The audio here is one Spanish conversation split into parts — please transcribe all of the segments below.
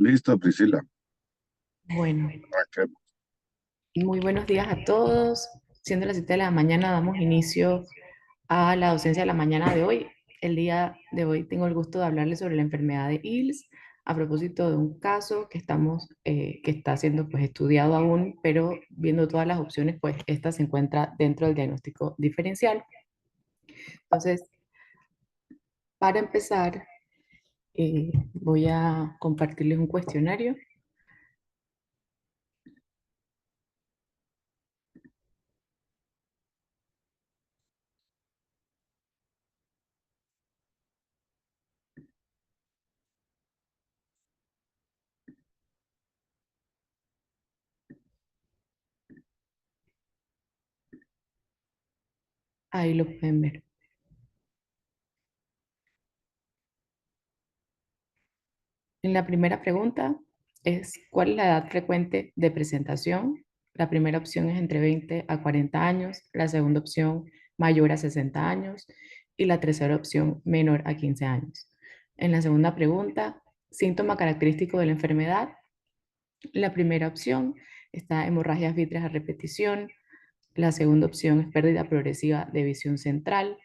Listo, Priscila. Bueno, Arranquemos. muy buenos días a todos. Siendo las 7 de la mañana, damos inicio a la docencia de la mañana de hoy. El día de hoy tengo el gusto de hablarles sobre la enfermedad de ILS a propósito de un caso que está siendo pues estudiado aún, pero viendo todas las opciones, pues esta se encuentra dentro del diagnóstico diferencial. Entonces, para empezar, voy a compartirles un cuestionario. Ahí lo pueden ver. En la primera pregunta es, ¿cuál es la edad frecuente de presentación? La primera opción es entre 20 a 40 años, la segunda opción mayor a 60 años y la tercera opción menor a 15 años. En la segunda pregunta, síntoma característico de la enfermedad. La primera opción está hemorragias vítreas a repetición, la segunda opción es pérdida progresiva de visión central,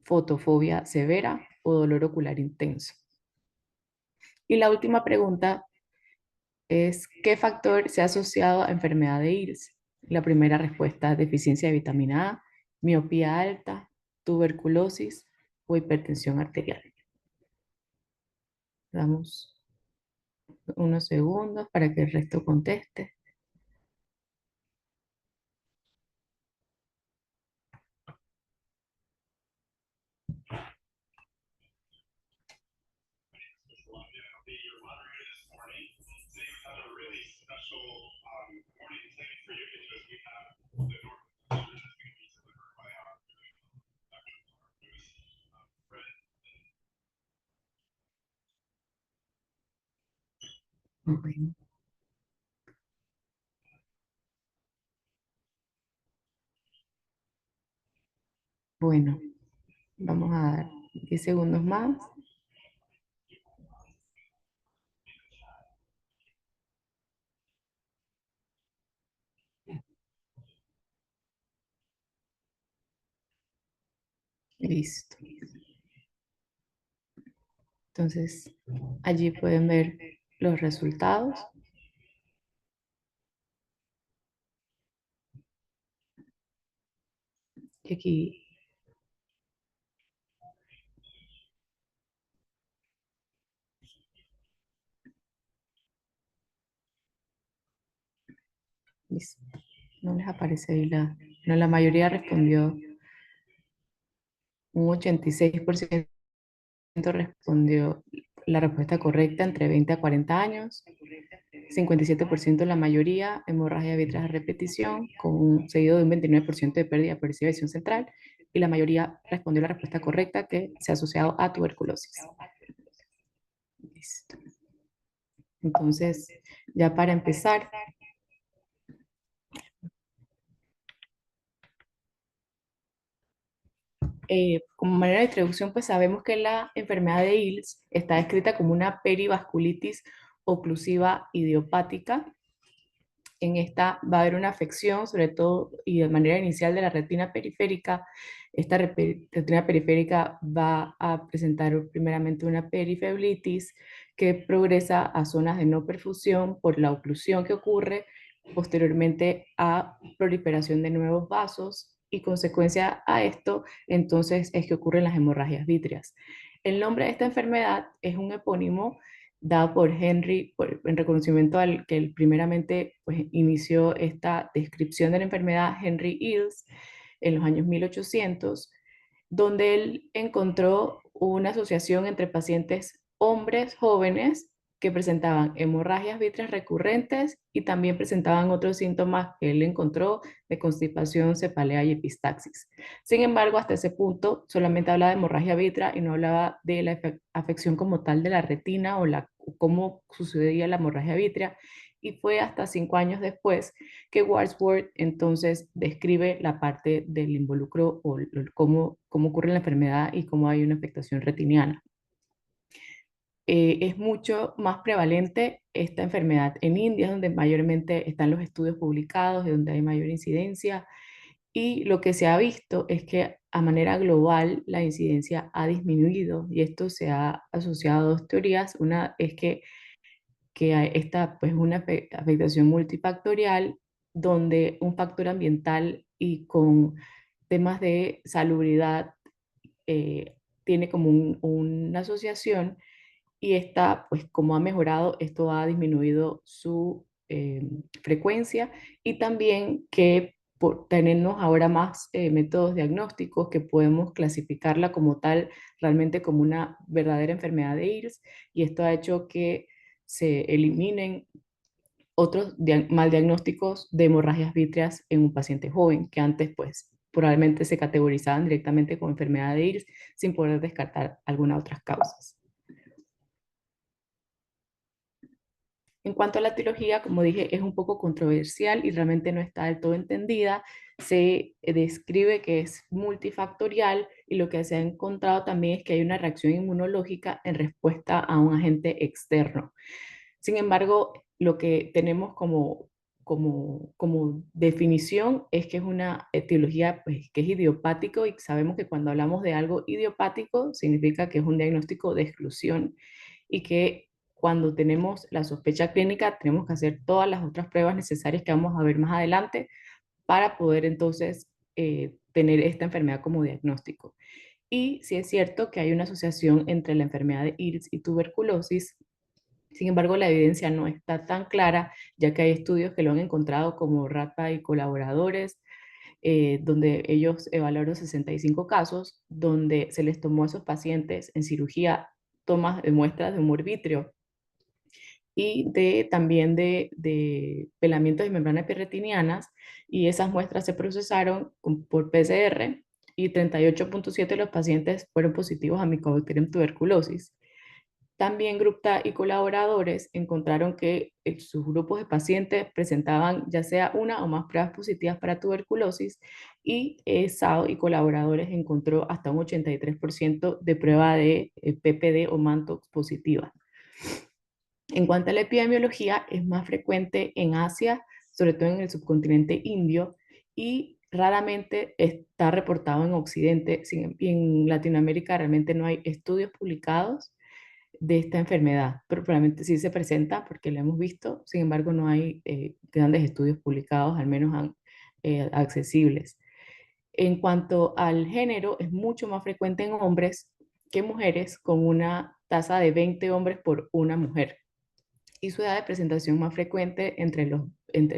fotofobia severa o dolor ocular intenso. Y la última pregunta es ¿qué factor se ha asociado a enfermedad de ILS? La primera respuesta, deficiencia de vitamina A, miopía alta, tuberculosis o hipertensión arterial. Damos unos segundos para que el resto conteste. Bueno, bueno, vamos a dar 10 segundos más. Listo. Entonces, allí pueden ver los resultados. Y aquí, listo. No les aparece ahí no, la mayoría respondió, un 86% respondió la respuesta correcta entre 20 a 40 años, 57% la mayoría, hemorragia vitreosa a repetición, seguido de un 29% de pérdida progresiva de visión central, y la mayoría respondió la respuesta correcta que se ha asociado a tuberculosis. Listo. Entonces, ya para empezar, como manera de introducción, pues sabemos que la enfermedad de ILS está descrita como una perivasculitis oclusiva idiopática. En esta va a haber una afección, sobre todo y de manera inicial, de la retina periférica. Esta retina periférica va a presentar primeramente una perifeblitis que progresa a zonas de no perfusión por la oclusión que ocurre, posteriormente a proliferación de nuevos vasos y consecuencia a esto, entonces es que ocurren las hemorragias vítreas. El nombre de esta enfermedad es un epónimo dado por Henry, en reconocimiento al que él primeramente pues, inició esta descripción de la enfermedad, Henry Illes, en los años 1800, donde él encontró una asociación entre pacientes hombres jóvenes que presentaban hemorragias vítreas recurrentes y también presentaban otros síntomas que él encontró de constipación, cefalea y epistaxis. Sin embargo, hasta ese punto solamente hablaba de hemorragia vitrea y no hablaba de la afección como tal de la retina o cómo sucedía la hemorragia vitrea. Y fue hasta 5 años después que Wadsworth entonces describe la parte del involucro o cómo ocurre la enfermedad y cómo hay una afectación retiniana. es mucho más prevalente esta enfermedad en India, donde mayormente están los estudios publicados, de donde hay mayor incidencia. Y lo que se ha visto es que a manera global la incidencia ha disminuido y esto se ha asociado a dos teorías. Una es que hay esta pues una afectación multifactorial donde un factor ambiental y con temas de salubridad tiene como una asociación y esta, pues como ha mejorado, esto ha disminuido su frecuencia y también que tenemos ahora más métodos diagnósticos que podemos clasificarla como tal, realmente como una verdadera enfermedad de IRS y esto ha hecho que se eliminen otros mal diagnósticos de hemorragias vítreas en un paciente joven, que antes pues probablemente se categorizaban directamente como enfermedad de IRS sin poder descartar algunas otras causas. En cuanto a la etiología, como dije, es un poco controversial y realmente no está del todo entendida. Se describe que es multifactorial y lo que se ha encontrado también es que hay una reacción inmunológica en respuesta a un agente externo. Sin embargo, lo que tenemos como definición es que es una etiología pues, que es idiopático y sabemos que cuando hablamos de algo idiopático significa que es un diagnóstico de exclusión y que cuando tenemos la sospecha clínica tenemos que hacer todas las otras pruebas necesarias que vamos a ver más adelante para poder entonces tener esta enfermedad como diagnóstico. Y sí es cierto que hay una asociación entre la enfermedad de IRS y tuberculosis. Sin embargo, la evidencia no está tan clara, ya que hay estudios que lo han encontrado como RATPA y colaboradores, donde ellos evaluaron 65 casos, donde se les tomó a esos pacientes en cirugía tomas de muestras de humor vítreo y también de pelamientos de membranas epirretinianas, y esas muestras se procesaron por PCR y 38.7 de los pacientes fueron positivos a Mycobacterium tuberculosis. También Gupta y colaboradores encontraron que sus grupos de pacientes presentaban ya sea una o más pruebas positivas para tuberculosis y SAO y colaboradores encontró hasta un 83% de prueba de PPD o Mantox positiva. En cuanto a la epidemiología, es más frecuente en Asia, sobre todo en el subcontinente indio, y raramente está reportado en Occidente. Y en Latinoamérica realmente no hay estudios publicados de esta enfermedad, pero probablemente sí se presenta porque lo hemos visto, sin embargo no hay grandes estudios publicados, al menos accesibles. En cuanto al género, es mucho más frecuente en hombres que mujeres, con una tasa de 20 hombres por una mujer. Y su edad de presentación más frecuente entre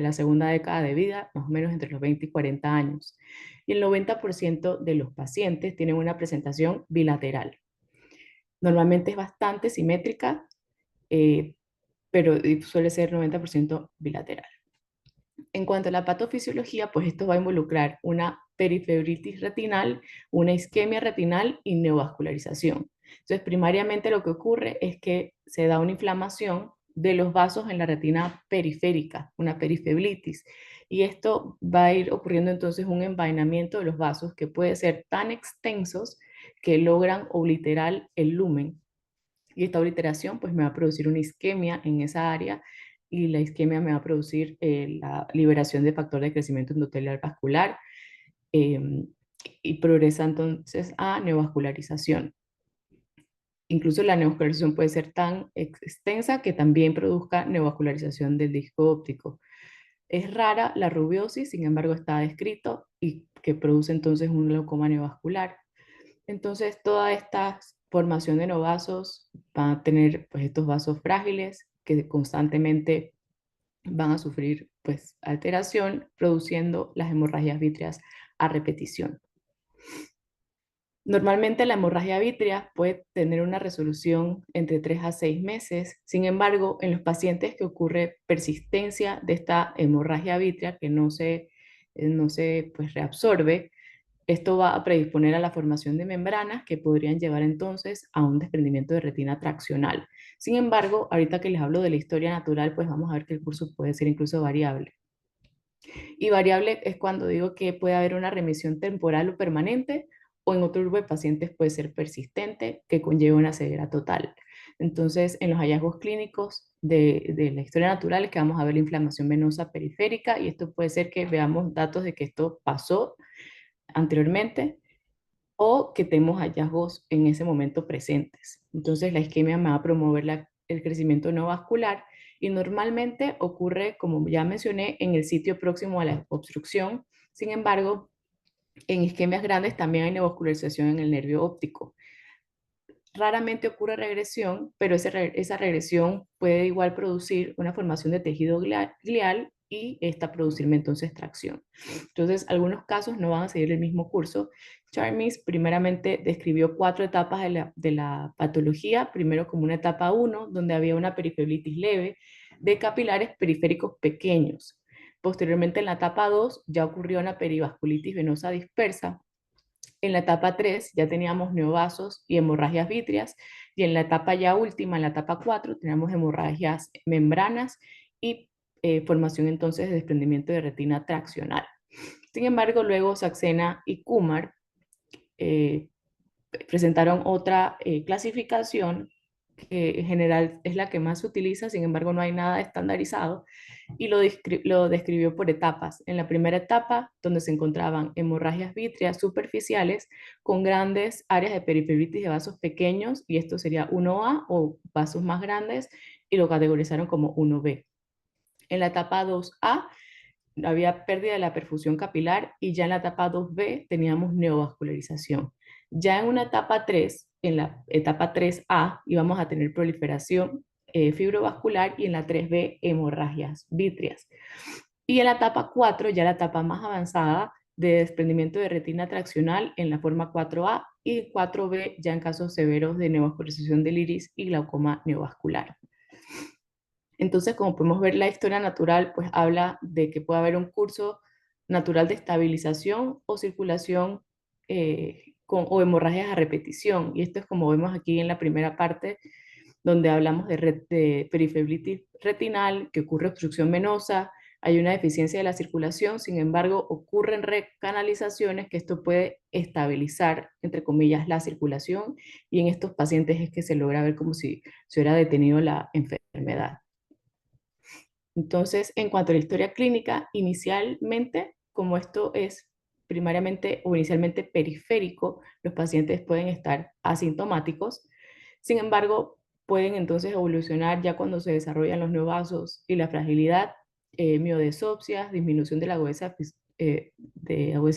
la segunda década de vida, más o menos entre los 20 y 40 años. Y el 90% de los pacientes tienen una presentación bilateral. Normalmente es bastante simétrica, eh, pero suele ser 90% bilateral. En cuanto a la patofisiología, pues esto va a involucrar una periferitis retinal, una isquemia retinal y neovascularización. Entonces, primariamente lo que ocurre es que se da una inflamación de los vasos en la retina periférica, una perifeblitis, y esto va a ir ocurriendo entonces un envainamiento de los vasos que puede ser tan extensos que logran obliterar el lumen y esta obliteración pues me va a producir una isquemia en esa área y la isquemia me va a producir la liberación de factor de crecimiento endotelial vascular eh, y progresa entonces a neovascularización. Incluso la neovascularización puede ser tan extensa que también produzca neovascularización del disco óptico. Es rara la rubiosis, sin embargo está descrito y que produce entonces un glaucoma neovascular. Entonces, toda esta formación de novasos van a tener pues, estos vasos frágiles que constantemente van a sufrir pues, alteración, produciendo las hemorragias vítreas a repetición. Normalmente la hemorragia vítrea puede tener una resolución entre 3 a 6 meses. Sin embargo, en los pacientes que ocurre persistencia de esta hemorragia vítrea que no se pues, reabsorbe, esto va a predisponer a la formación de membranas que podrían llevar entonces a un desprendimiento de retina traccional. Sin embargo, ahorita que les hablo de la historia natural, pues vamos a ver que el curso puede ser incluso variable. Y variable es cuando digo que puede haber una remisión temporal o permanente, o en otro grupo de pacientes puede ser persistente, que conlleva una ceguera total. Entonces, en los hallazgos clínicos de la historia natural es que vamos a ver la inflamación venosa periférica y esto puede ser que veamos datos de que esto pasó anteriormente o que tenemos hallazgos en ese momento presentes. Entonces, la isquemia me va a promover el crecimiento no vascular y normalmente ocurre, como ya mencioné, en el sitio próximo a la obstrucción. Sin embargo, en isquemias grandes también hay neovascularización en el nervio óptico. Raramente ocurre regresión, pero esa regresión puede igual producir una formación de tejido glial y esta producirme entonces tracción. Entonces, algunos casos no van a seguir el mismo curso. Charmis primeramente describió 4 etapas de la patología, primero como una etapa 1, donde había una perifibritis leve de capilares periféricos pequeños. Posteriormente, en la etapa 2, ya ocurrió una perivasculitis venosa dispersa. En la etapa 3 ya teníamos neovasos y hemorragias vítreas y en la etapa ya última, en la etapa 4, teníamos hemorragias membranas y formación entonces de desprendimiento de retina traccional. Sin embargo, luego Saxena y Kumar eh, presentaron otra clasificación que en general es la que más se utiliza, sin embargo no hay nada estandarizado, y lo describió por etapas. En la primera etapa, donde se encontraban hemorragias vítreas superficiales con grandes áreas de perifibritis de vasos pequeños, y esto sería 1A o vasos más grandes, y lo categorizaron como 1B. En la etapa 2A había pérdida de la perfusión capilar y ya en la etapa 2B teníamos neovascularización. Ya en una etapa 3, en la etapa 3A, íbamos a tener proliferación fibrovascular y en la 3B hemorragias vítreas. Y en la etapa 4, ya la etapa más avanzada de desprendimiento de retina traccional en la forma 4A y 4B ya en casos severos de neovascularización del iris y glaucoma neovascular. Entonces, como podemos ver, la historia natural pues habla de que puede haber un curso natural de estabilización o circulación o hemorragias a repetición. Y esto es como vemos aquí en la primera parte, donde hablamos de perifibritis retinal, que ocurre obstrucción venosa, hay una deficiencia de la circulación, sin embargo, ocurren recanalizaciones que esto puede estabilizar, entre comillas, la circulación y en estos pacientes es que se logra ver como si se hubiera detenido la enfermedad. Entonces, en cuanto a la historia clínica, inicialmente, como esto es primariamente o inicialmente periférico, los pacientes pueden estar asintomáticos. Sin embargo, pueden entonces evolucionar ya cuando se desarrollan los neovasos y la fragilidad, miodesopsias, disminución de la agudeza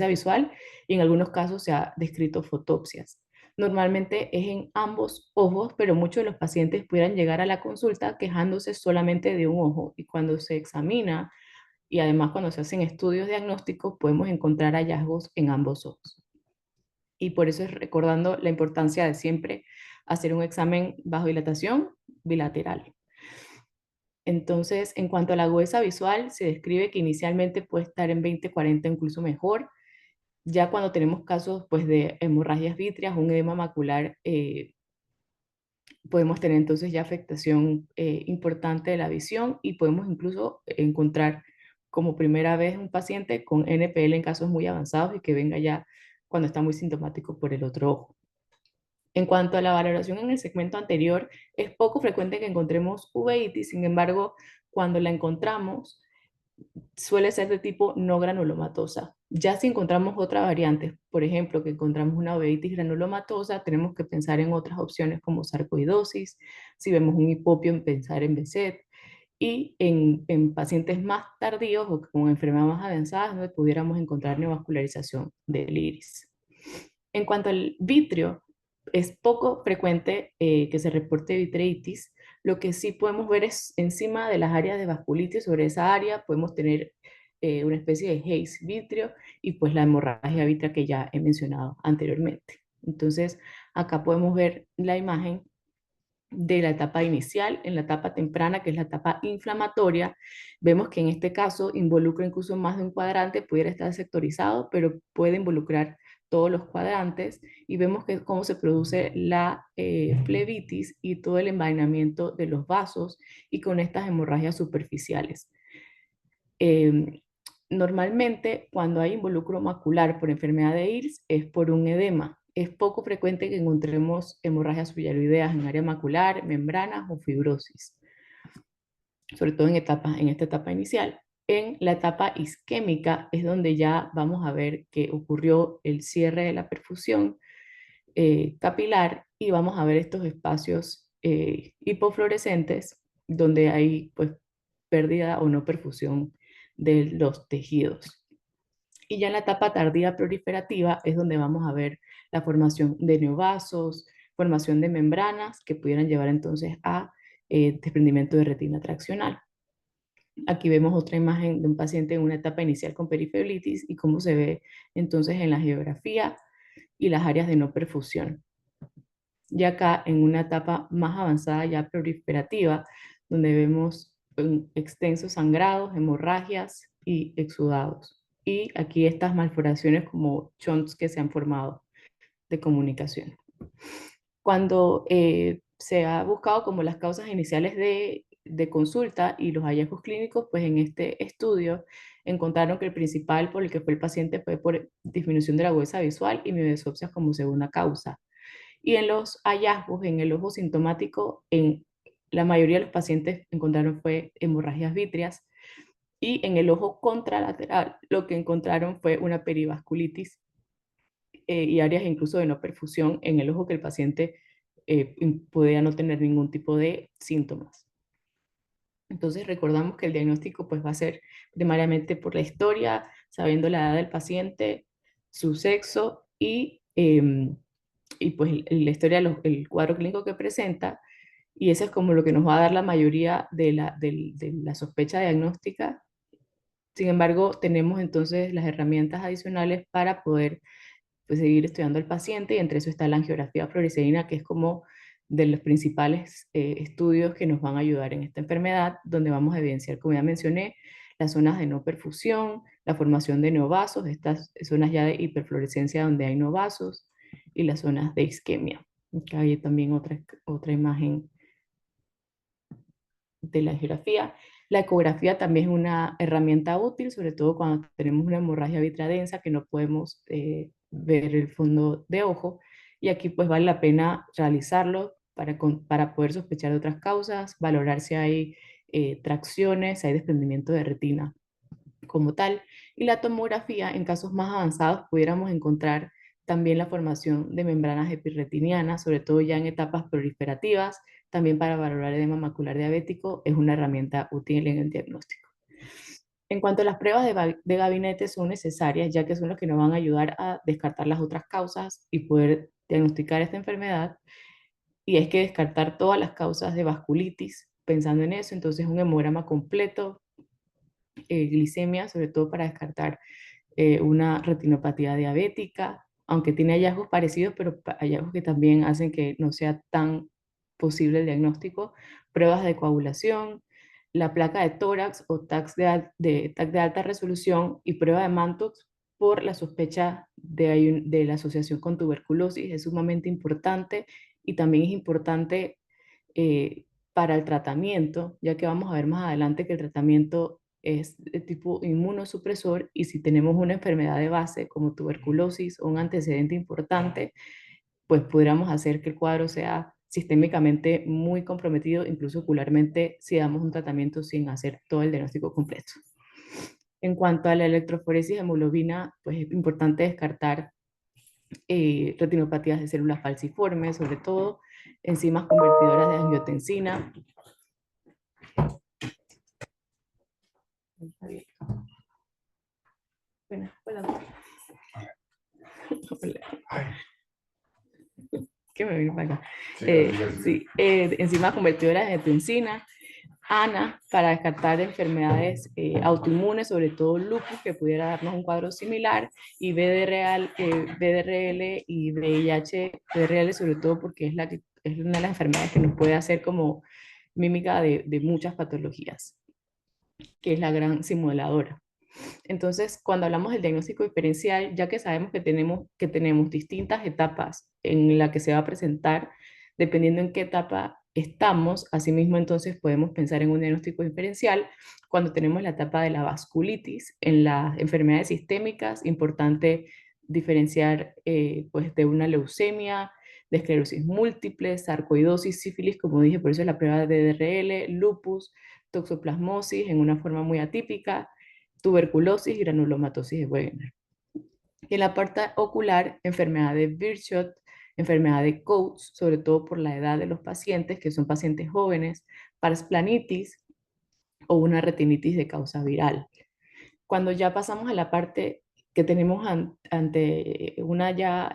visual y en algunos casos se ha descrito fotopsias. Normalmente es en ambos ojos, pero muchos de los pacientes pudieran llegar a la consulta quejándose solamente de un ojo y cuando se examina y además cuando se hacen estudios diagnósticos podemos encontrar hallazgos en ambos ojos. Y por eso es recordando la importancia de siempre hacer un examen bajo dilatación bilateral. Entonces, en cuanto a la agudeza visual, se describe que inicialmente puede estar en 20-40, incluso mejor. Ya cuando tenemos casos pues, de hemorragias vítreas, un edema macular, podemos tener entonces ya afectación importante de la visión y podemos incluso encontrar como primera vez un paciente con NPL en casos muy avanzados y que venga ya cuando está muy sintomático por el otro ojo. En cuanto a la valoración en el segmento anterior, es poco frecuente que encontremos uveitis, sin embargo, cuando la encontramos, suele ser de tipo no granulomatosa. Ya si encontramos otras variantes, por ejemplo, que encontramos una uveitis granulomatosa, tenemos que pensar en otras opciones como sarcoidosis, si vemos un hipopio, pensar en BESET, y en pacientes más tardíos o con enfermedades más avanzadas, donde pudiéramos encontrar neovascularización del iris. En cuanto al vitrio, es poco frecuente que se reporte vitreitis. Lo que sí podemos ver es encima de las áreas de vasculitis, sobre esa área podemos tener una especie de haze vitrio y pues la hemorragia vitrea que ya he mencionado anteriormente. Entonces, acá podemos ver la imagen de la etapa inicial, en la etapa temprana, que es la etapa inflamatoria. Vemos que en este caso involucra incluso más de un cuadrante, pudiera estar sectorizado, pero puede involucrar todos los cuadrantes y vemos que cómo se produce la flebitis y todo el envainamiento de los vasos y con estas hemorragias superficiales. Eh, Normalmente, cuando hay involucro macular por enfermedad de IRS, es por un edema. es poco frecuente que encontremos hemorragias subyaloideas en área macular, membranas o fibrosis, sobre todo en esta etapa inicial. En la etapa isquémica es donde ya vamos a ver que ocurrió el cierre de la perfusión capilar y vamos a ver estos espacios hipofluorescentes donde hay pues pérdida o no perfusión de los tejidos. Y ya en la etapa tardía proliferativa es donde vamos a ver la formación de neovasos, formación de membranas que pudieran llevar entonces a desprendimiento de retina traccional. Aquí vemos otra imagen de un paciente en una etapa inicial con periferitis y cómo se ve entonces en la geografía y las áreas de no perfusión. Y acá en una etapa más avanzada ya proliferativa, donde vemos extensos sangrados, hemorragias y exudados. Y aquí estas malformaciones como chonts que se han formado de comunicación. Cuando se ha buscado como las causas iniciales de consulta y los hallazgos clínicos, pues en este estudio encontraron que el principal por el que fue el paciente fue por disminución de la agudeza visual y miodeusopsias como segunda causa. Y en los hallazgos, en el ojo sintomático, en la mayoría de los pacientes encontraron fue hemorragias vítreas y en el ojo contralateral lo que encontraron fue una perivasculitis y áreas incluso de no perfusión en el ojo que el paciente podía no tener ningún tipo de síntomas. Entonces recordamos que el diagnóstico pues va a ser primariamente por la historia, sabiendo la edad del paciente, su sexo y pues la historia, el cuadro clínico que presenta, y eso es como lo que nos va a dar la mayoría de la sospecha diagnóstica. Sin embargo, tenemos entonces las herramientas adicionales para poder pues, seguir estudiando al paciente, y entre eso está la angiografía fluoresceína, que es como de los principales estudios que nos van a ayudar en esta enfermedad, donde vamos a evidenciar, como ya mencioné, las zonas de no perfusión, la formación de neovasos, estas zonas ya de hiperfluorescencia donde hay neovasos, y las zonas de isquemia. Acá hay también otra imagen de la angiografía. La ecografía también es una herramienta útil, sobre todo cuando tenemos una hemorragia vitrea densa que no podemos ver el fondo de ojo. Y aquí pues vale la pena realizarlo para poder sospechar de otras causas, valorar si hay tracciones, si hay desprendimiento de retina como tal. Y la tomografía, en casos más avanzados, pudiéramos encontrar también la formación de membranas epirretinianas, sobre todo ya en etapas proliferativas, también para valorar edema macular diabético, es una herramienta útil en el diagnóstico. En cuanto a las pruebas de gabinete son necesarias, ya que son las que nos van a ayudar a descartar las otras causas y poder diagnosticar esta enfermedad, y hay que descartar todas las causas de vasculitis, pensando en eso, entonces un hemograma completo, glicemia, sobre todo para descartar una retinopatía diabética, aunque tiene hallazgos parecidos, pero hallazgos que también hacen que no sea tan posible el diagnóstico, pruebas de coagulación, la placa de tórax o TAC de alta resolución y prueba de Mantoux por la sospecha de la asociación con tuberculosis, es sumamente importante, y también es importante para el tratamiento, ya que vamos a ver más adelante que el tratamiento es de tipo inmunosupresor, y si tenemos una enfermedad de base como tuberculosis o un antecedente importante, pues pudiéramos hacer que el cuadro sea sistémicamente muy comprometido, incluso ocularmente, si damos un tratamiento sin hacer todo el diagnóstico completo. En cuanto a la electroforesis de hemoglobina, pues es importante descartar retinopatías de células falciformes, sobre todo enzimas convertidoras de angiotensina. Bueno, hola. ¿Qué me viene para acá? Sí, enzimas convertidoras de angiotensina, ANA, para descartar enfermedades autoinmunes, sobre todo lupus, que pudiera darnos un cuadro similar, y BDRL y VIH, BDRL sobre todo porque es una de las enfermedades que nos puede hacer como mímica de muchas patologías, que es la gran simuladora. Entonces, cuando hablamos del diagnóstico diferencial, ya que sabemos que tenemos distintas etapas en la que se va a presentar, dependiendo en qué etapa estamos, asimismo entonces podemos pensar en un diagnóstico diferencial cuando tenemos la etapa de la vasculitis. En las enfermedades sistémicas, importante diferenciar pues de una leucemia, de esclerosis múltiple, sarcoidosis, sífilis, como dije, por eso es la prueba de DRL, lupus, toxoplasmosis en una forma muy atípica, tuberculosis y granulomatosis de Wegener. Y en la parte ocular, enfermedad de Birdshot, enfermedad de Coats, sobre todo por la edad de los pacientes, que son pacientes jóvenes, parsplanitis o una retinitis de causa viral. Cuando ya pasamos a la parte que tenemos ante una ya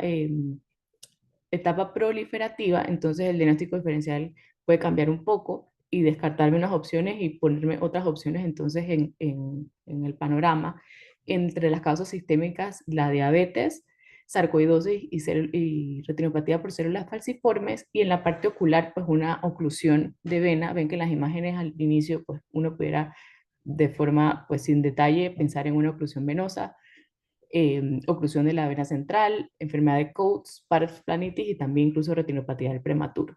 etapa proliferativa, entonces el diagnóstico diferencial puede cambiar un poco y descartarme unas opciones y ponerme otras opciones entonces en el panorama. Entre las causas sistémicas, la diabetes, sarcoidosis y retinopatía por células falciformes, y en la parte ocular, pues una oclusión de vena. Ven que las imágenes al inicio, pues uno pudiera de forma, pues sin detalle, pensar en una oclusión venosa, oclusión de la vena central, enfermedad de Coats, parasplanitis y también incluso retinopatía del prematuro.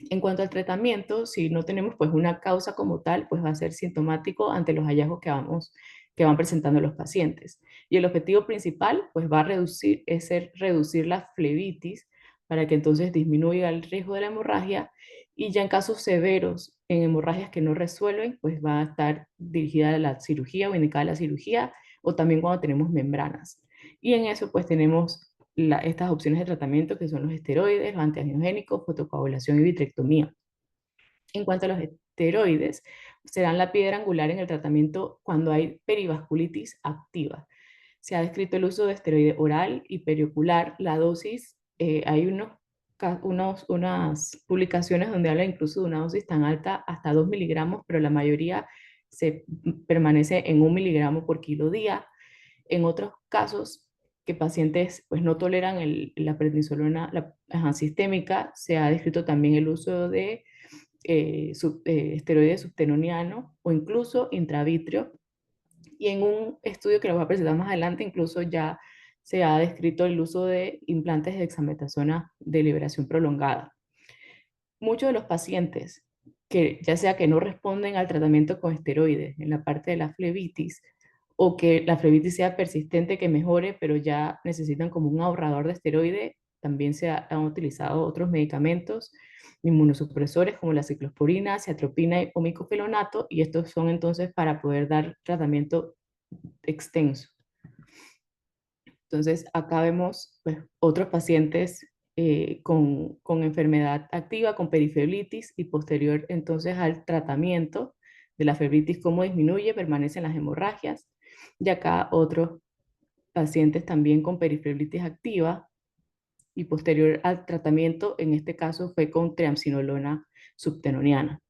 En cuanto al tratamiento, si no tenemos pues una causa como tal, pues va a ser sintomático ante los hallazgos que van presentando los pacientes. Y el objetivo principal pues va a reducir, es ser reducir la flebitis para que entonces disminuya el riesgo de la hemorragia, y ya en casos severos, en hemorragias que no resuelven, pues va a estar dirigida a la cirugía o indicada a la cirugía, o también cuando tenemos membranas. Y en eso pues tenemos estas opciones de tratamiento que son los esteroides, los antiangiogénicos, fotocoagulación y vitrectomía. En cuanto a los esteroides, serán la piedra angular en el tratamiento cuando hay perivasculitis activa. Se ha descrito el uso de esteroide oral y periocular. La dosis, hay unas publicaciones donde habla incluso de una dosis tan alta hasta 2 miligramos, pero la mayoría se permanece en 1 miligramo por kilo día. En otros casos, que pacientes pues, no toleran la prednisolona sistémica, se ha descrito también el uso de esteroide subtenoniano o incluso intravítrea. Y en un estudio que lo voy a presentar más adelante, incluso ya se ha descrito el uso de implantes de dexametasona de liberación prolongada. Muchos de los pacientes que ya sea que no responden al tratamiento con esteroides en la parte de la flebitis, o que la flebitis sea persistente, que mejore, pero ya necesitan como un ahorrador de esteroide, también han utilizado otros medicamentos inmunosupresores como la ciclosporina, ciatropina o micofelonato, y estos son entonces para poder dar tratamiento extenso. Entonces, acá vemos pues, otros pacientes con enfermedad activa, con periferitis, y posterior entonces al tratamiento de la flebitis, cómo disminuye, permanecen las hemorragias. Y acá otros pacientes también con periferitis activa y posterior al tratamiento, en este caso fue con triamcinolona subtenoniana.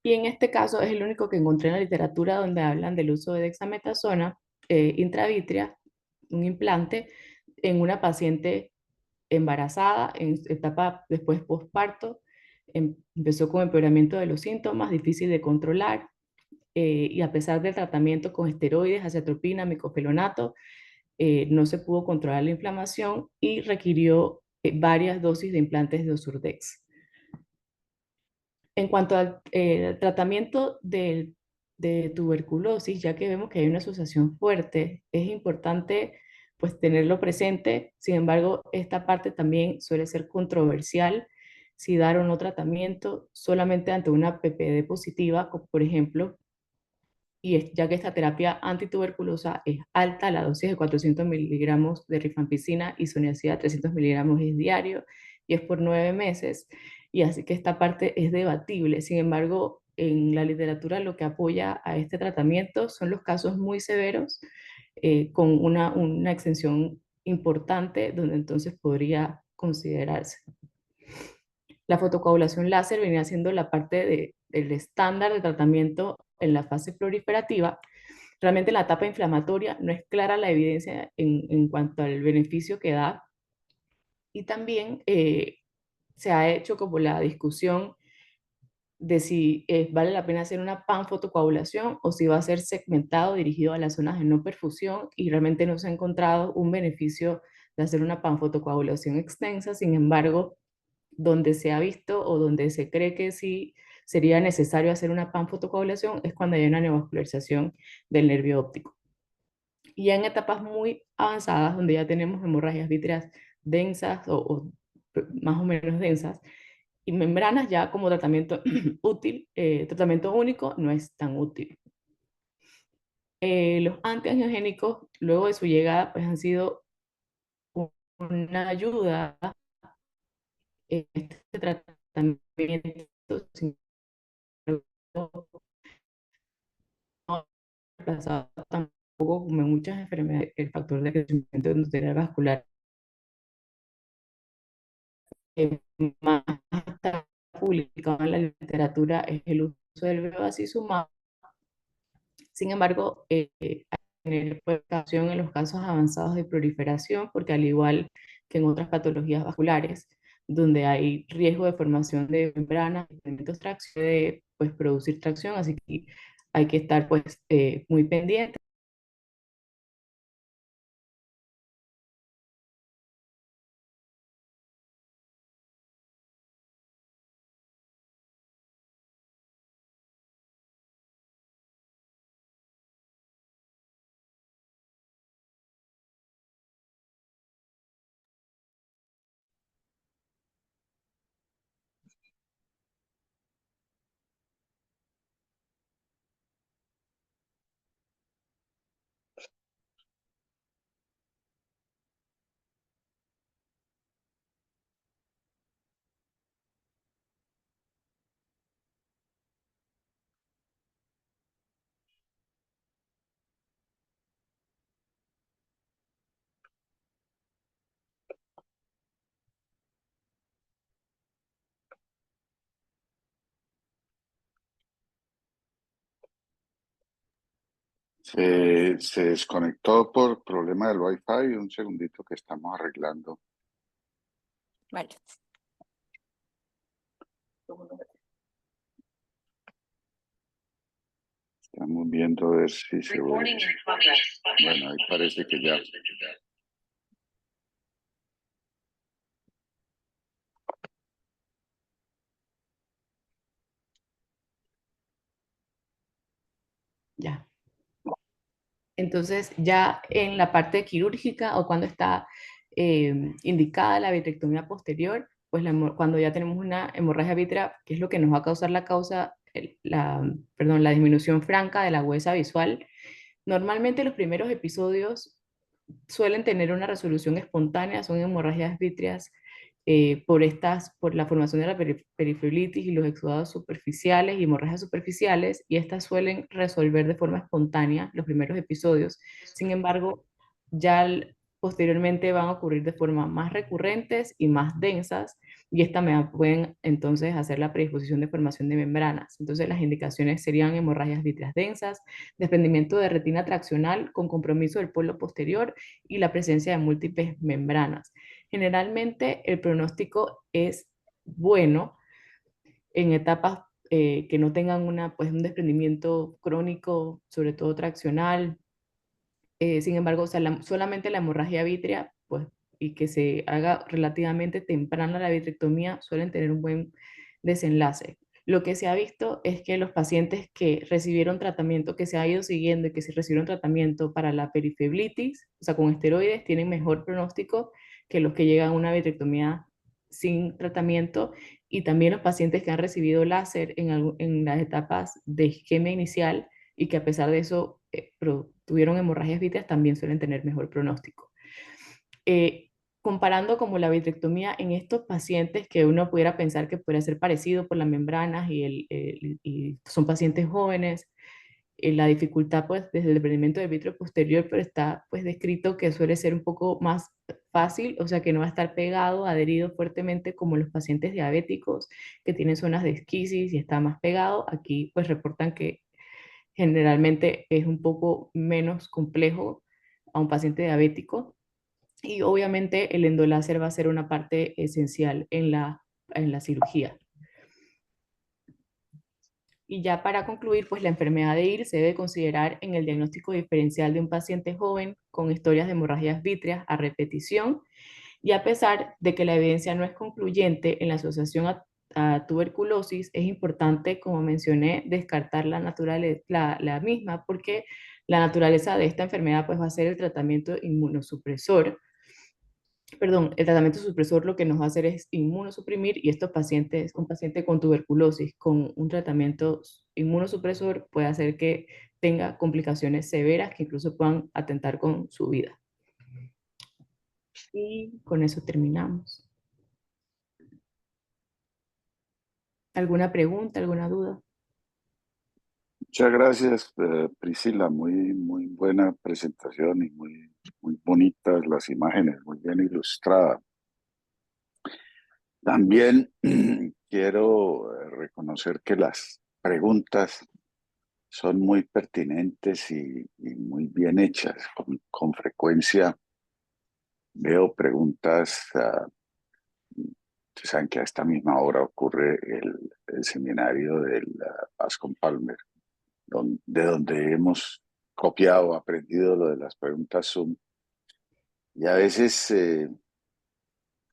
Y en este caso es el único que encontré en la literatura donde hablan del uso de dexametasona intravítrea, un implante, en una paciente embarazada, en etapa después posparto. Empezó con empeoramiento de los síntomas, difícil de controlar, y a pesar del tratamiento con esteroides, aciatropina, micofelonato, no se pudo controlar la inflamación y requirió varias dosis de implantes de Osurdex. En cuanto al tratamiento de tuberculosis, ya que vemos que hay una asociación fuerte, es importante pues tenerlo presente. Sin embargo, esta parte también suele ser controversial, si dar o no tratamiento solamente ante una PPD positiva, por ejemplo, ya que esta terapia antituberculosa es alta, la dosis de 400 miligramos de rifampicina, isoniazida 300 miligramos es diario y es por 9 meses, y así que esta parte es debatible. Sin embargo, en la literatura lo que apoya a este tratamiento son los casos muy severos, con una extensión importante, donde entonces podría considerarse. La fotocoagulación láser venía siendo la parte del estándar de tratamiento en la fase proliferativa. Realmente en la etapa inflamatoria no es clara la evidencia en cuanto al beneficio que da, y también se ha hecho como la discusión de si vale la pena hacer una panfotocoagulación o si va a ser segmentado dirigido a las zonas de no perfusión, y realmente no se ha encontrado un beneficio de hacer una panfotocoagulación extensa. Sin embargo, donde se ha visto o donde se cree que sí sería necesario hacer una panfotocoagulación es cuando hay una neovascularización del nervio óptico. Y ya en etapas muy avanzadas, donde ya tenemos hemorragias vítreas densas más o menos densas, y membranas ya como tratamiento útil, tratamiento único no es tan útil. Los antiangiogénicos, luego de su llegada, pues han sido una ayuda en este tratamiento, sin embargo, no ha reemplazado tampoco como en muchas enfermedades el factor de crecimiento endotelial vascular, que más está publicado en la literatura es el uso del bevacizumab. Sin embargo, tener precaución en los casos avanzados de proliferación, porque al igual que en otras patologías vasculares, donde hay riesgo de formación de membranas, de elementos tracción, de pues, producir tracción, así que hay que estar pues, muy pendiente. Se desconectó por problema del Wi-Fi. Un segundito que estamos arreglando. Vale. Estamos viendo a ver si se vuelve. Bueno, ahí parece que ya. Ya. Entonces, ya en la parte quirúrgica o cuando está indicada la vitrectomía posterior, pues cuando ya tenemos una hemorragia vítrea, que es lo que nos va a causar la causa, perdón, la disminución franca de la agudeza visual, normalmente los primeros episodios suelen tener una resolución espontánea, son hemorragias vítreas por la formación de la perifibritis y los exudados superficiales y hemorragias superficiales, y estas suelen resolver de forma espontánea los primeros episodios. Sin embargo, posteriormente van a ocurrir de forma más recurrentes y más densas, y estas me pueden entonces hacer la predisposición de formación de membranas. Entonces las indicaciones serían hemorragias vítreas densas, desprendimiento de retina traccional con compromiso del polo posterior y la presencia de múltiples membranas. Generalmente el pronóstico es bueno en etapas que no tengan pues, un desprendimiento crónico, sobre todo traccional. Sin embargo, o sea, solamente la hemorragia vítrea, pues, y que se haga relativamente temprana la vitrectomía, suelen tener un buen desenlace. Lo que se ha visto es que los pacientes que recibieron tratamiento, que se ha ido siguiendo y que se recibieron tratamiento para la perifeblitis, o sea, con esteroides, tienen mejor pronóstico que los que llegan a una vitrectomía sin tratamiento, y también los pacientes que han recibido láser en las etapas de isquemia inicial y que a pesar de eso tuvieron hemorragias vítreas, también suelen tener mejor pronóstico. Comparando como la vitrectomía en estos pacientes que uno pudiera pensar que podría ser parecido por las membranas y son pacientes jóvenes, la dificultad pues desde el desprendimiento del vítreo posterior, pero está pues descrito que suele ser un poco más fácil, o sea que no va a estar pegado, adherido fuertemente como los pacientes diabéticos que tienen zonas de esquisis y está más pegado. Aquí pues reportan que generalmente es un poco menos complejo a un paciente diabético, y obviamente el endoláser va a ser una parte esencial en la cirugía. Y ya para concluir, pues la enfermedad de IR se debe considerar en el diagnóstico diferencial de un paciente joven con historias de hemorragias vítreas a repetición, y a pesar de que la evidencia no es concluyente en la asociación a tuberculosis, es importante, como mencioné, descartar la misma, porque La naturaleza de esta enfermedad pues va a ser el tratamiento inmunosupresor. Perdón, el tratamiento supresor lo que nos va a hacer es inmunosuprimir y estos pacientes, un paciente con tuberculosis con un tratamiento inmunosupresor puede hacer que tenga complicaciones severas que incluso puedan atentar con su vida. Y con eso terminamos. ¿Alguna pregunta, alguna duda? Muchas gracias, Priscila. Muy buena presentación y muy bonitas las imágenes, muy bien ilustrada. También quiero reconocer que las preguntas son muy pertinentes y muy bien hechas. Con frecuencia veo preguntas, ustedes saben que a esta misma hora ocurre el seminario del Bascom Palmer, de donde hemos copiado, aprendido lo de las preguntas Zoom. Y a veces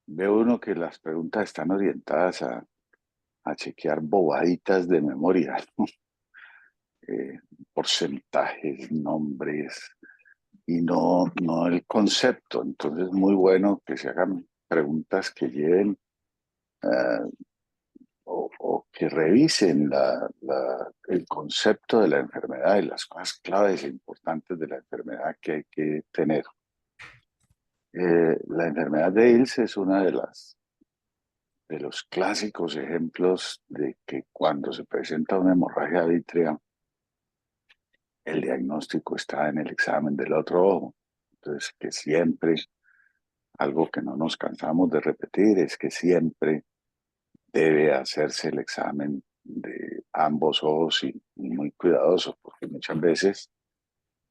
veo uno que las preguntas están orientadas a chequear bobaditas de memoria, ¿no? Porcentajes, nombres, y no el concepto. Entonces es muy bueno que se hagan preguntas que lleven o que revisen el concepto de la enfermedad y las cosas claves e importantes de la enfermedad que hay que tener. La enfermedad de Ills es una de los clásicos ejemplos de que cuando se presenta una hemorragia vítrea, el diagnóstico está en el examen del otro ojo. Entonces, que siempre, algo que no nos cansamos de repetir, es que siempre debe hacerse el examen de ambos ojos y muy cuidadoso, porque muchas veces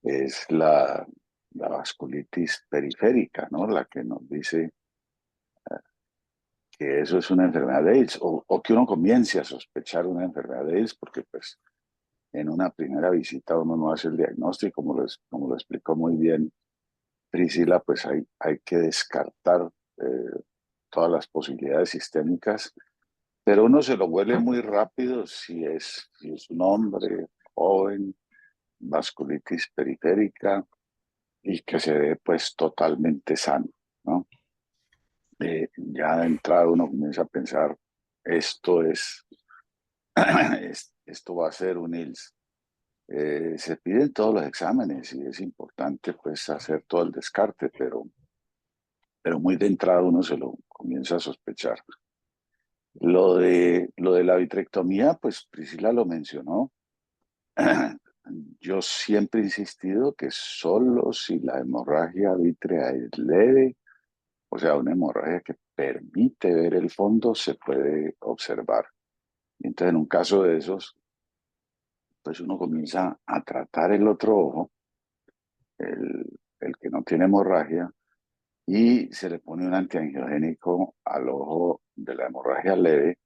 es la vasculitis periférica, ¿no? La que nos dice que eso es una enfermedad de AIDS, o que uno comience a sospechar una enfermedad de AIDS, porque pues en una primera visita uno no hace el diagnóstico, como lo explicó muy bien Priscila, pues hay que descartar todas las posibilidades sistémicas, pero uno se lo huele muy rápido si es un hombre joven, vasculitis periférica y que se ve pues totalmente sano, ¿no? Ya de entrada uno comienza a pensar, esto es, esto va a ser un ILS. Se piden todos los exámenes y es importante pues hacer todo el descarte, pero muy de entrada uno se lo comienza a sospechar. Lo de la vitrectomía, pues Priscila lo mencionó. Yo siempre he insistido que solo si la hemorragia vítrea es leve, o sea, una hemorragia que permite ver el fondo, se puede observar. Entonces, en un caso de esos, pues uno comienza a tratar el otro ojo, el que no tiene hemorragia, y se le pone un antiangiogénico al ojo de la hemorragia leve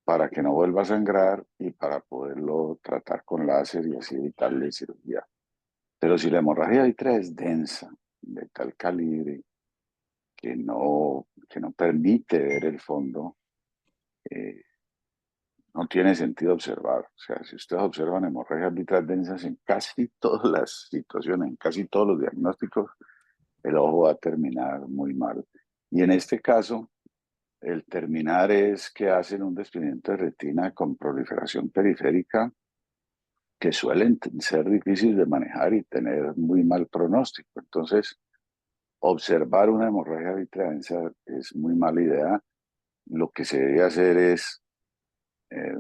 para que no vuelva a sangrar y para poderlo tratar con láser y así evitarle cirugía. Pero si la hemorragia vítrea es densa, de tal calibre que no permite ver el fondo, eh, no tiene sentido observar. O sea, si ustedes observan hemorragias vítreas densas en casi todas las situaciones, en casi todos los diagnósticos, el ojo va a terminar muy mal. Y en este caso, el terminar es que hacen un desprendimiento de retina con proliferación periférica que suelen ser difíciles de manejar y tener muy mal pronóstico. Entonces, observar una hemorragia vítrea densa es muy mala idea. Lo que se debe hacer es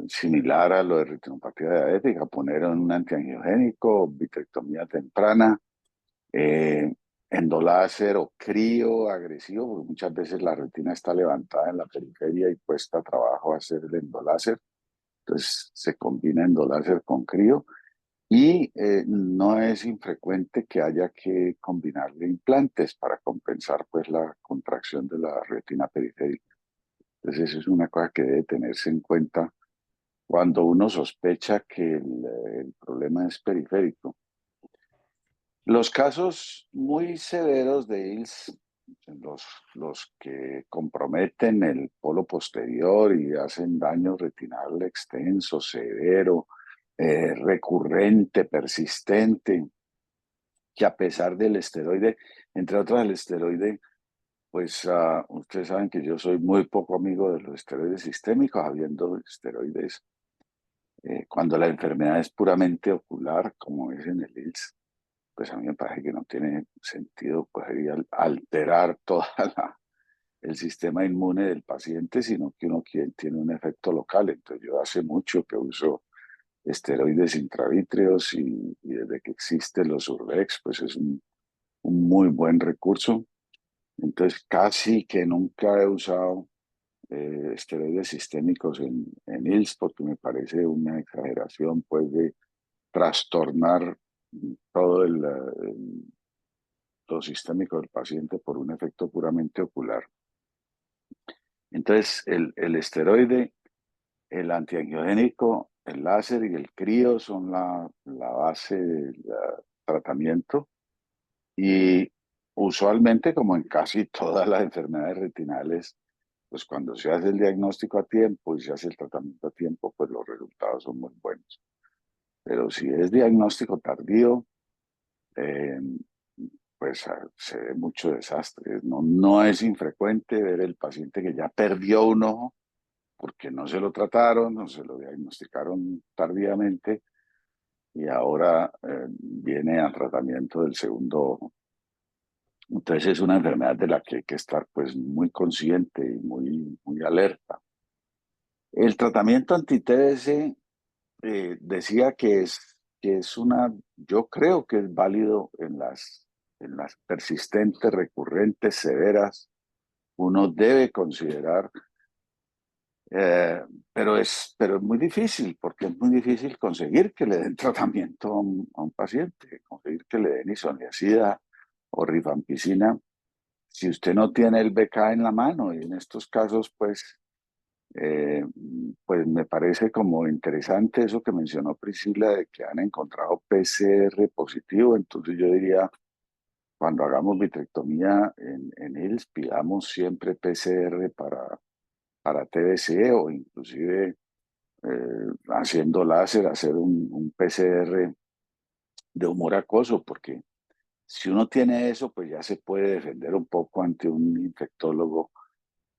similar a lo de retinopatía diabética, poner un antiangiogénico, vitrectomía temprana, eh, endoláser o crío agresivo, porque muchas veces la retina está levantada en la periferia y cuesta trabajo hacer el endoláser. Entonces se combina endoláser con crío y no es infrecuente que haya que combinarle implantes para compensar pues la contracción de la retina periférica. Entonces eso es una cosa que debe tenerse en cuenta cuando uno sospecha que el problema es periférico. Los casos muy severos de ILS, los, los que comprometen el polo posterior y hacen daño retinal extenso, severo, recurrente, persistente, que a pesar del esteroide, entre otras el esteroide, pues ustedes saben que yo soy muy poco amigo de los esteroides sistémicos, habiendo esteroides, cuando la enfermedad es puramente ocular, como es en el ILS, pues a mí me parece que no tiene sentido coger y alterar todo el sistema inmune del paciente, sino que uno tiene un efecto local. Entonces yo hace mucho que uso esteroides intravítreos y desde que existen los Urbex, pues es un muy buen recurso. Entonces casi que nunca he usado esteroides sistémicos en ILS porque me parece una exageración pues de trastornar todo lo sistémico del paciente por un efecto puramente ocular. Entonces el esteroide, el antiangiogénico, el láser y el crío son la base del tratamiento y usualmente, como en casi todas las enfermedades retinales, pues cuando se hace el diagnóstico a tiempo y se hace el tratamiento a tiempo, pues los resultados son muy buenos. Pero si es diagnóstico tardío, eh, pues se ve mucho desastre. No, no es infrecuente ver el paciente que ya perdió un ojo porque no se lo trataron, no se lo diagnosticaron tardíamente y ahora viene a tratamiento del segundo ojo. Entonces es una enfermedad de la que hay que estar pues muy consciente y muy alerta. El tratamiento anti-TBC decía que es una, yo creo que es válido en las persistentes, recurrentes, severas. Uno debe considerar, eh, pero es muy difícil, porque es muy difícil conseguir que le den tratamiento a un paciente, conseguir que le den isoniazida o rifampicina si usted no tiene el BK en la mano. Y en estos casos, eh, pues me parece como interesante eso que mencionó Priscila de que han encontrado PCR positivo. Entonces yo diría, cuando hagamos vitrectomía en ILS, pidamos siempre PCR para TBC o inclusive haciendo láser, hacer un PCR de humor acuoso, porque si uno tiene eso, pues ya se puede defender un poco ante un infectólogo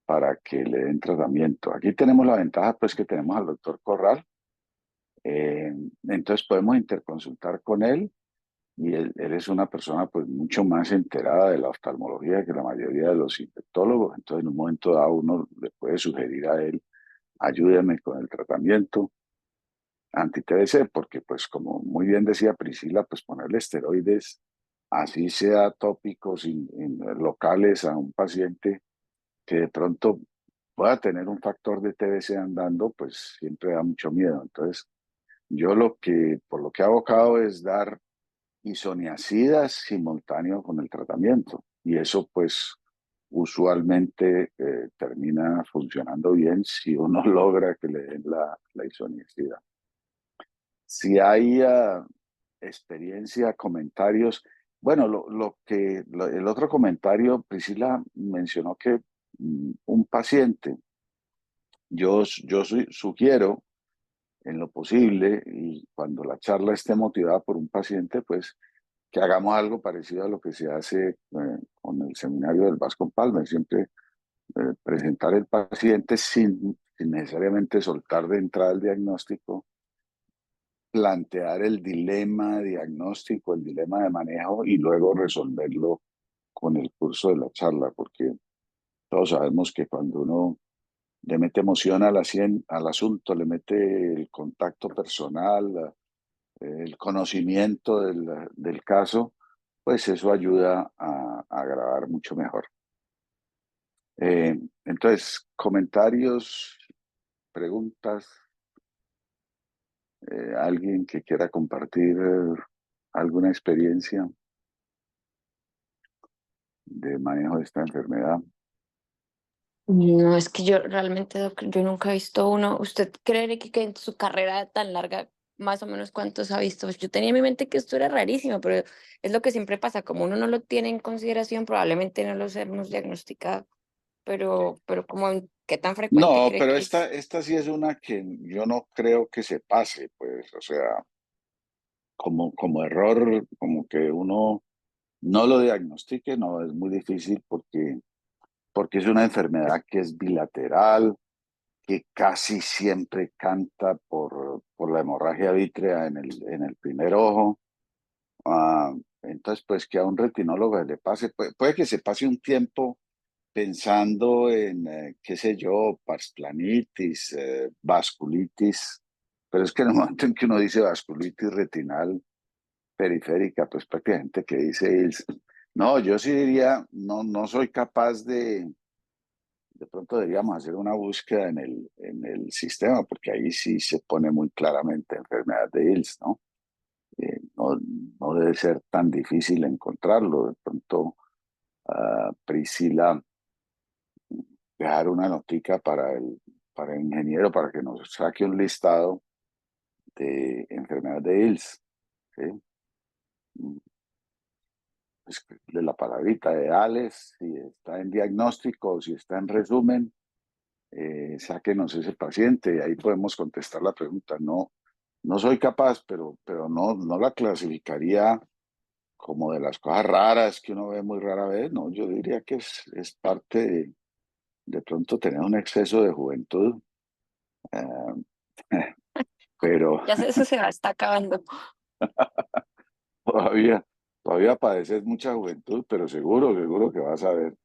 para que le den tratamiento. Aquí tenemos la ventaja, pues, que tenemos al doctor Corral, entonces podemos interconsultar con él y él es una persona, pues, mucho más enterada de la oftalmología que la mayoría de los infectólogos. Entonces, en un momento dado, uno le puede sugerir a él, ayúdame con el tratamiento anti-TBC, porque, pues, como muy bien decía Priscila, pues, ponerle esteroides, así sea tópicos locales a un paciente que de pronto pueda tener un factor de TBC andando, pues siempre da mucho miedo. Entonces, yo por lo que he abocado es dar isoniazidas simultáneo con el tratamiento. Y eso, pues, usualmente termina funcionando bien si uno logra que le den la isoniazida. Si hay experiencia, comentarios, bueno, el otro comentario, Priscila mencionó que un paciente, sugiero en lo posible y cuando la charla esté motivada por un paciente, pues que hagamos algo parecido a lo que se hace con el seminario del Vasco Palmer, siempre presentar el paciente sin necesariamente soltar de entrada el diagnóstico, plantear el dilema diagnóstico, el dilema de manejo y luego resolverlo con el curso de la charla, porque todos sabemos que cuando uno le mete emoción al asunto, le mete el contacto personal, el conocimiento del caso, pues eso ayuda a grabar mucho mejor. Entonces, comentarios, preguntas, alguien que quiera compartir alguna experiencia de manejo de esta enfermedad. No, es que yo realmente, yo nunca he visto uno. ¿Usted cree que en su carrera tan larga, más o menos cuántos ha visto? Pues yo tenía en mi mente que esto era rarísimo, pero es lo que siempre pasa, como uno no lo tiene en consideración, probablemente no los hemos diagnosticado. pero como qué tan frecuente No, cree pero que es. esta sí es una que yo no creo que se pase, pues, o sea, como error, como que uno no lo diagnostique, no, es muy difícil porque es una enfermedad que es bilateral, que casi siempre canta por la hemorragia vítrea en el primer ojo. Entonces, pues que a un retinólogo le pase, puede que se pase un tiempo pensando en, qué sé yo, parsplanitis, vasculitis, pero es que en el momento en que uno dice vasculitis retinal periférica, pues prácticamente que dice ILS. No, yo sí diría, no, no soy capaz de pronto deberíamos hacer una búsqueda en el sistema, porque ahí sí se pone muy claramente enfermedad de ILS, ¿no? No, no debe ser tan difícil encontrarlo. De pronto, Priscila, dejar una notica para el ingeniero para que nos saque un listado de enfermedades de ILS. ¿Sí? De la palabrita de ALES, si está en diagnóstico o si está en resumen, sáquenos ese paciente y ahí podemos contestar la pregunta. No, no soy capaz, pero no, no la clasificaría como de las cosas raras que uno ve muy rara vez. No, yo diría que es parte de pronto tener un exceso de juventud, pero Ya sé, eso se va, está acabando. todavía, todavía padeces mucha juventud, pero seguro, seguro que vas a ver.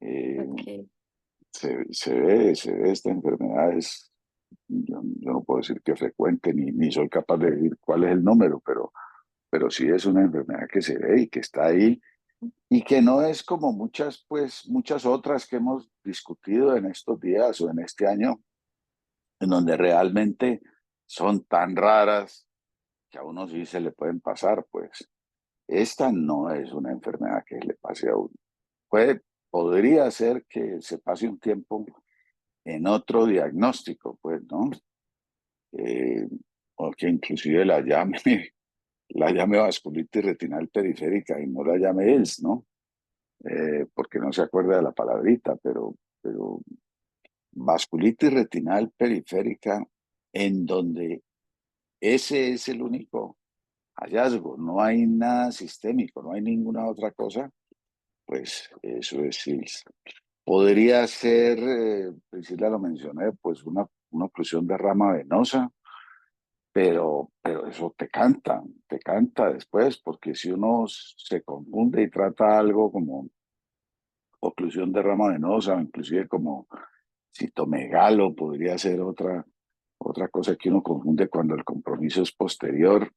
eh, Okay. se ve esta enfermedad, yo no puedo decir que es frecuente, ni soy capaz de decir cuál es el número, pero sí es una enfermedad que se ve y que está ahí y que no es como muchas, pues, muchas otras que hemos discutido en estos días o en este año, en donde realmente son tan raras que a uno sí se le pueden pasar, pues esta no es una enfermedad que le pase a uno. Podría ser que se pase un tiempo en otro diagnóstico, pues, ¿no? Eh, o que inclusive la llame vasculitis retinal periférica y no la llame ELS, ¿no? Porque no se acuerda de la palabrita, pero vasculitis retinal periférica en donde ese es el único hallazgo, no hay nada sistémico, no hay ninguna otra cosa, pues eso es ELS. Podría ser, Priscila lo mencioné, pues una oclusión de rama venosa, pero eso te canta después, porque si uno se confunde y trata algo como oclusión de rama venosa, o inclusive como citomegalo, podría ser otra cosa que uno confunde cuando el compromiso es posterior,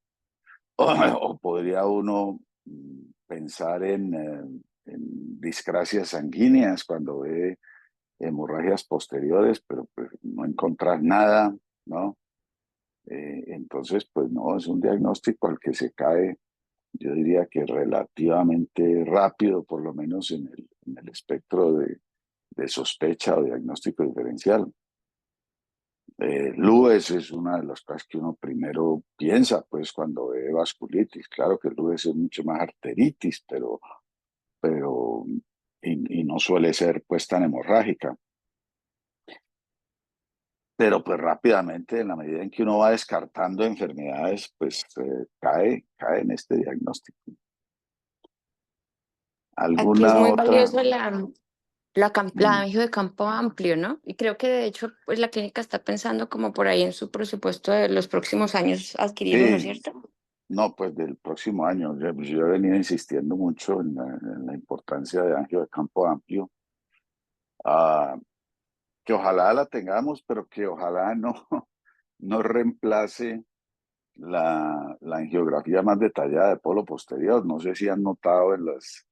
o podría uno pensar en discrasias sanguíneas cuando ve hemorragias posteriores, pero pues no encontrar nada, ¿no? Entonces, pues no, es un diagnóstico al que se cae, yo diría que relativamente rápido, por lo menos en el espectro de sospecha o diagnóstico diferencial. Lewis es una de las cosas que uno primero piensa, pues cuando ve vasculitis. Claro que Lewis es mucho más arteritis, pero y no suele ser pues tan hemorrágica. Pero pues rápidamente, en la medida en que uno va descartando enfermedades, pues cae en este diagnóstico. Aquí es ¿Alguna muy otra? valioso la Mm, angio de campo amplio, ¿no? Y creo que de hecho, pues la clínica está pensando como por ahí en su presupuesto de los próximos años adquirir uno, Sí, ¿cierto? no, pues del próximo año. Yo he venido insistiendo mucho en la importancia de angio de campo amplio, ah, que ojalá la tengamos, pero que ojalá no, no reemplace la angiografía más detallada de polo posterior. No sé si han notado en las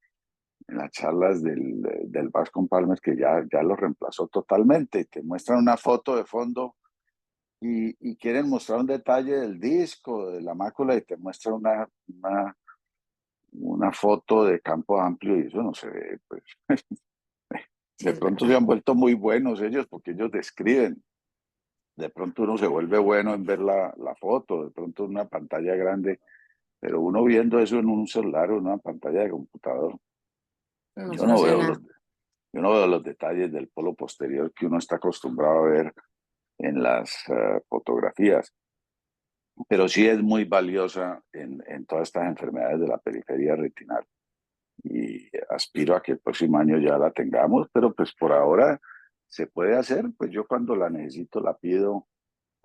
charlas del Bascom Palmer que ya lo reemplazó totalmente. Te muestran una foto de fondo y quieren mostrar un detalle del disco, de la mácula, y te muestran una foto de campo amplio y eso no se ve. Pues. Sí, De es pronto se verdad. han vuelto muy buenos ellos porque ellos describen. De pronto uno se vuelve bueno en ver la foto, de pronto en una pantalla grande, pero uno viendo eso en un celular o en una pantalla de computador, No yo se no no sé veo nada. Yo no veo los detalles del polo posterior que uno está acostumbrado a ver en las fotografías, pero sí es muy valiosa en todas estas enfermedades de la periferia retinal. Y aspiro a que el próximo año ya la tengamos, pero pues por ahora se puede hacer, pues yo cuando la necesito la pido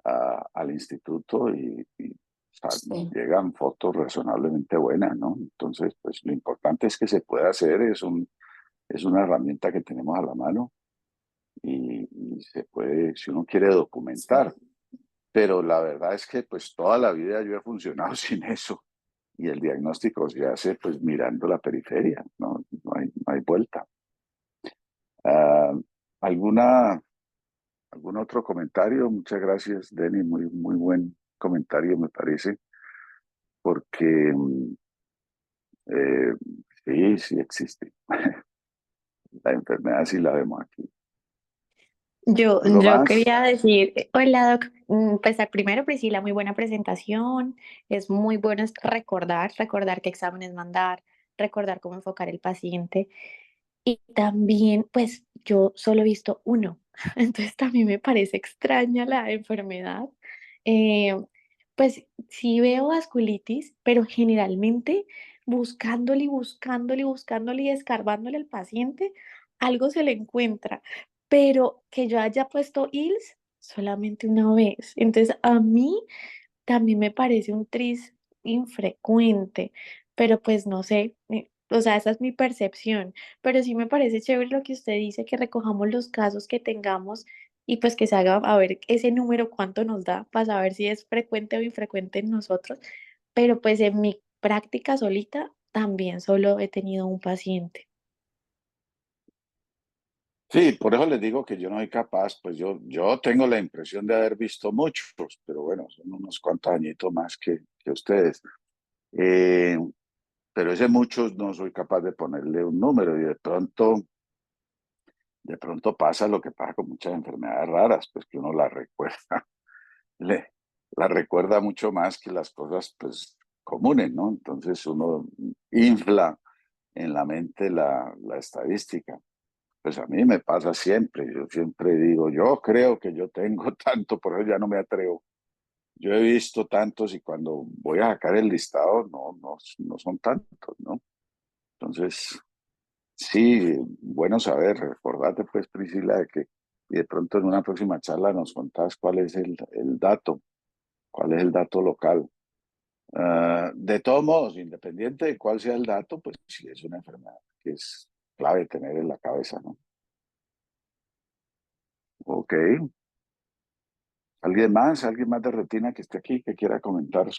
al instituto y, o sea, nos Sí. llegan fotos razonablemente buenas, ¿no? Entonces, pues lo importante es que se pueda hacer, es una herramienta que tenemos a la mano y se puede, si uno quiere documentar, pero la verdad es que pues toda la vida yo he funcionado sin eso y el diagnóstico se hace pues mirando la periferia, ¿no? No hay vuelta. Ah, ¿alguna, algún otro comentario? Muchas gracias, Denny, muy buen comentario me parece, porque eh, sí existe. La enfermedad sí la vemos aquí. ¿Algo Yo más? quería decir, hola Doc, pues al primero Priscila, muy buena presentación, es muy bueno recordar qué exámenes mandar, recordar cómo enfocar el paciente y también pues yo solo he visto uno, entonces también me parece extraña la enfermedad. Eh, pues sí veo vasculitis, pero generalmente buscándole y escarbándole al paciente, algo se le encuentra pero que yo haya puesto ILS solamente una vez. Entonces, a mí también me parece un tris infrecuente, pero pues no sé, o sea, esa es mi percepción, pero sí me parece chévere lo que usted dice, que recojamos los casos que tengamos y pues que se haga a ver ese número cuánto nos da para saber si es frecuente o infrecuente en nosotros, pero pues en mi práctica solita también solo he tenido un paciente. Sí, por eso les digo que yo no soy capaz, pues yo tengo la impresión de haber visto muchos, pero bueno, son unos cuantos añitos más que ustedes. Eh, pero ese muchos no soy capaz de ponerle un número y de pronto pasa lo que pasa con muchas enfermedades raras, pues que uno la recuerda, le, la recuerda mucho más que las cosas pues comunes, ¿no? Entonces uno infla en la mente la estadística. Pues a mí me pasa siempre, yo siempre digo, yo creo que yo tengo tanto, por eso ya no me atrevo. Yo he visto tantos y cuando voy a sacar el listado, no son tantos, ¿no? Entonces, sí, bueno saber, recordate pues, Priscila, de que y de pronto en una próxima charla nos contás cuál es el dato, cuál es el dato local. De todos modos, independiente de cuál sea el dato, pues sí es una enfermedad que es clave tener en la cabeza, ¿no? Ok. ¿Alguien más? ¿Alguien más de retina que esté aquí que quiera comentar